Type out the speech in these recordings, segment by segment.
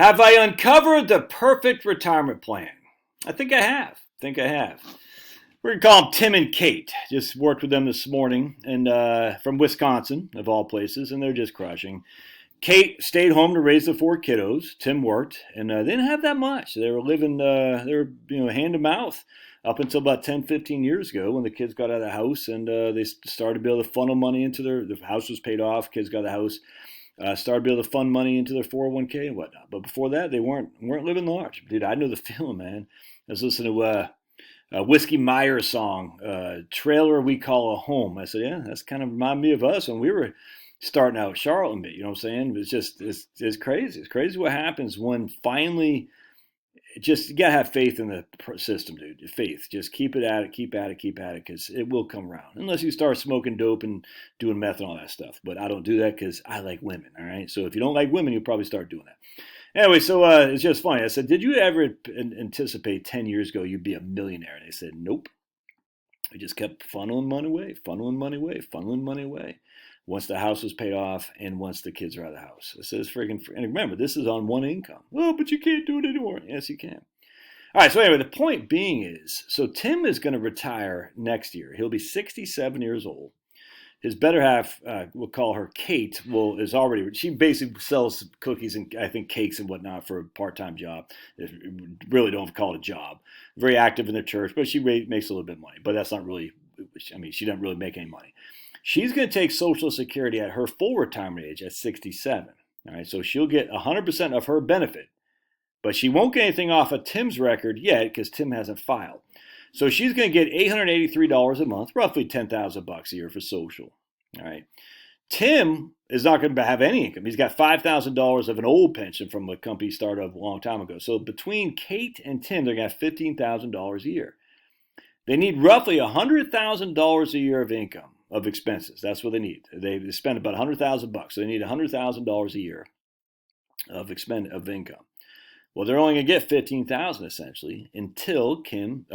Have I uncovered the perfect retirement plan? I think I have. We're going to call them Tim and Kate. Just worked with them this morning, and from Wisconsin, of all places, and they're just crushing. Kate stayed home to raise the 4 kiddos. Tim worked, and they didn't have that much. They were living, hand to mouth up until about 10, 15 years ago when the kids got out of the house, and they started to be able to funnel money into the house was paid off. Kids got out of the house. Started to be able to fund money into their 401k and whatnot. But before that, they weren't living large. Dude, I know the feeling, man. I was listening to Whiskey Myers song, Trailer We Call a Home. I said, yeah, that's kind of remind me of us when we were starting out Charlotte. You know what I'm saying? It's crazy. It's crazy what happens when finally, you gotta have faith in the system, dude. Faith. Just keep at it, because it will come around. Unless you start smoking dope and doing meth and all that stuff. But I don't do that because I like women, all right? So if you don't like women, you'll probably start doing that. Anyway, so it's just funny. I said, did you ever anticipate 10 years ago you'd be a millionaire? And they said, nope. We just kept funneling money away. Once the house was paid off and once the kids are out of the house. I said, it's freaking free. And remember, this is on one income. Oh, but you can't do it anymore. Yes, you can. All right, so anyway, the point being is, so Tim is going to retire next year. He'll be 67 years old. His better half, we'll call her Kate, she basically sells cookies and I think cakes and whatnot for a part-time job. Really don't call it a job. Very active in the church, but she makes a little bit of money. But that's not really, she doesn't really make any money. She's going to take Social Security at her full retirement age at 67. All right, so she'll get 100% of her benefit, but she won't get anything off of Tim's record yet because Tim hasn't filed. So she's going to get $883 a month, roughly $10,000 a year for social. All right. Tim is not going to have any income. He's got $5,000 of an old pension from a company he started a long time ago. So between Kate and Tim, they're going to have $15,000 a year. They need roughly $100,000 a year of income, of expenses. That's what they need. They spend about $100,000, so they need $100,000 a year of income. Well, they're only going to get $15,000 essentially until Tim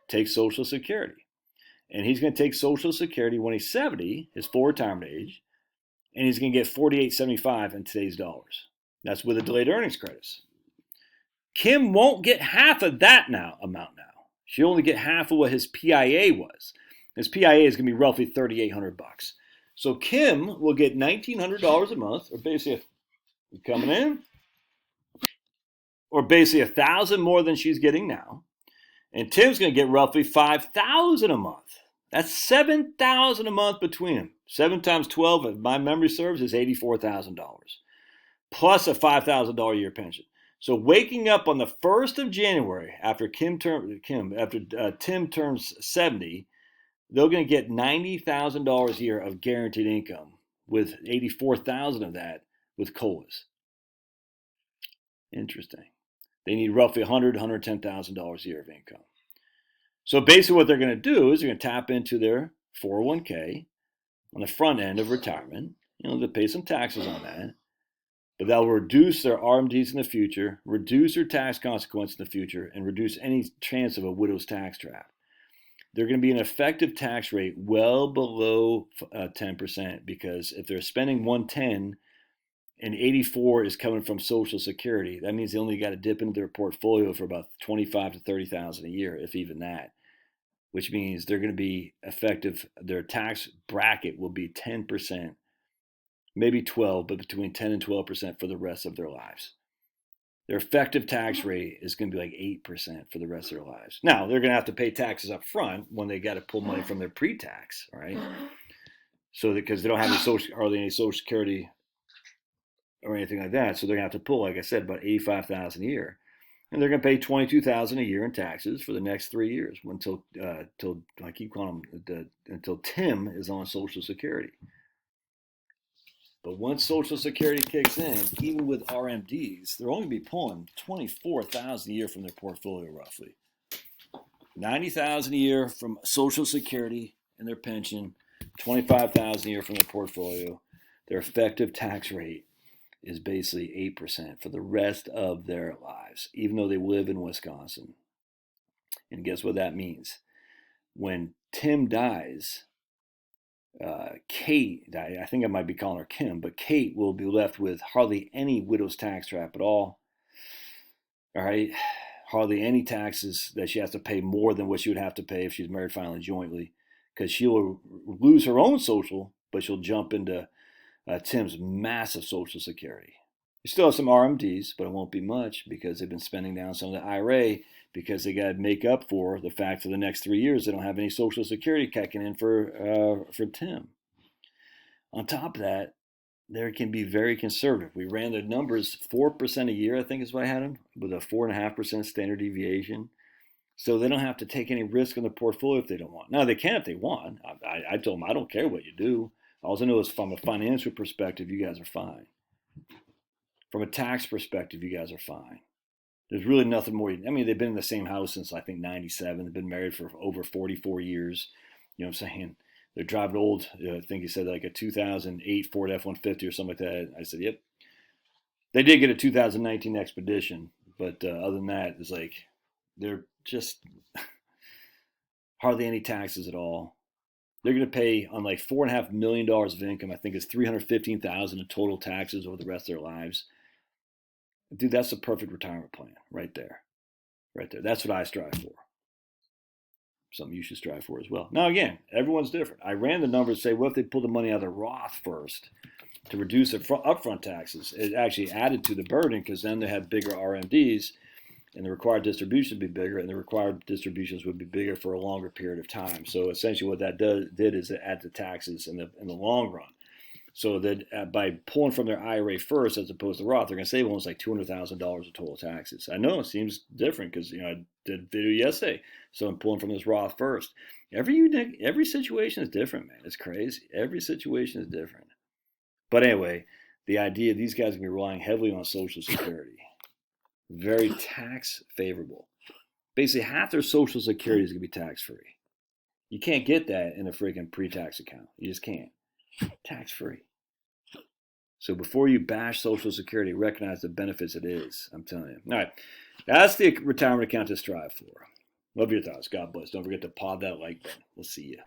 takes Social Security, and he's going to take Social Security when he's 70, his full retirement age, and he's going to get $48.75 in today's dollars. That's with the delayed earnings credits. Kim won't get half of that amount now. She'll only get half of what his PIA was. His PIA is going to be roughly $3,800. So Kim will get $1,900 a month, or basically coming in, or basically $1,000 more than she's getting now, and Tim's going to get roughly $5,000 a month. That's $7,000 a month between them. 7 times 12, if my memory serves, is $84,000, plus a $5,000 a year pension. So waking up on the 1st of January after Tim turns 70, they're going to get $90,000 a year of guaranteed income, with $84,000 of that with COLAs. Interesting. They need roughly $100,000, $110,000 a year of income. So basically what they're going to do is they're going to tap into their 401k on the front end of retirement. They'll pay some taxes on that. But that will reduce their RMDs in the future, reduce their tax consequence in the future, and reduce any chance of a widow's tax trap. They're going to be an effective tax rate well below 10%, because if they're spending 110 and 84 is coming from Social Security, that means they only got to dip into their portfolio for about $25,000 to $30,000 a year, if even that. Which means they're going to be effective. Their tax bracket will be 10%, maybe 12, but between 10 and 12% for the rest of their lives. Their effective tax rate is going to be like 8% for the rest of their lives. Now, they're going to have to pay taxes up front when they got to pull money from their pre-tax, right? So because they don't have any Social Security or anything like that, so they're going to have to pull, like I said, about $85,000 a year, and they're going to pay $22,000 a year in taxes for the next 3 years until I keep calling them until Tim is on Social Security. But once Social Security kicks in, even with RMDs, they're only going to be pulling $24,000 a year from their portfolio, roughly. $90,000 a year from Social Security and their pension, $25,000 a year from their portfolio. Their effective tax rate is basically 8% for the rest of their lives, even though they live in Wisconsin. And guess what that means? When Tim dies, Kate, I think I might be calling her Kim, but Kate will be left with hardly any widow's tax trap at all. All right. Hardly any taxes that she has to pay more than what she would have to pay if she's married filing jointly, because she'll lose her own social, but she'll jump into Tim's massive Social Security. You still have some RMDs, but it won't be much because they've been spending down some of the IRA because they got to make up for the fact for the next 3 years they don't have any Social Security kicking in for Tim. On top of that, they can be very conservative. We ran the numbers 4% a year, I think is what I had them, with a 4.5% standard deviation. So they don't have to take any risk on the portfolio if they don't want. Now they can if they want. I told them I don't care what you do. All I know is from a financial perspective, you guys are fine. From a tax perspective, you guys are fine. There's really nothing more. I mean, they've been in the same house since I think '97. They've been married for over 44 years. You know what I'm saying? They're driving old. I think he said like a 2008 Ford F-150 or something like that. I said, yep. They did get a 2019 Expedition, but other than that, it's like they're just hardly any taxes at all. They're going to pay on like $4.5 million of income. I think it's 315,000 in total taxes over the rest of their lives. Dude, that's the perfect retirement plan right there. Right there. That's what I strive for. Something you should strive for as well. Now, again, everyone's different. I ran the numbers to say, what if they pull the money out of the Roth first to reduce their upfront taxes? It actually added to the burden because then they had bigger RMDs and the required distribution would be bigger, and the required distributions would be bigger for a longer period of time. So essentially what that did is it added to taxes in the long run. So that by pulling from their IRA first as opposed to Roth, they're going to save almost like $200,000 of total taxes. I know it seems different because I did video yesterday, so I'm pulling from this Roth first. Every situation is different, man. It's crazy. Every situation is different. But anyway, the idea these guys are going to be relying heavily on Social Security, very tax favorable. Basically, half their Social Security is going to be tax free. You can't get that in a freaking pre-tax account. You just can't. Tax free. So before you bash Social Security, recognize the benefits it is. I'm telling you. All right. That's the retirement account to strive for. Love your thoughts. God bless. Don't forget to pod that like button. We'll see you.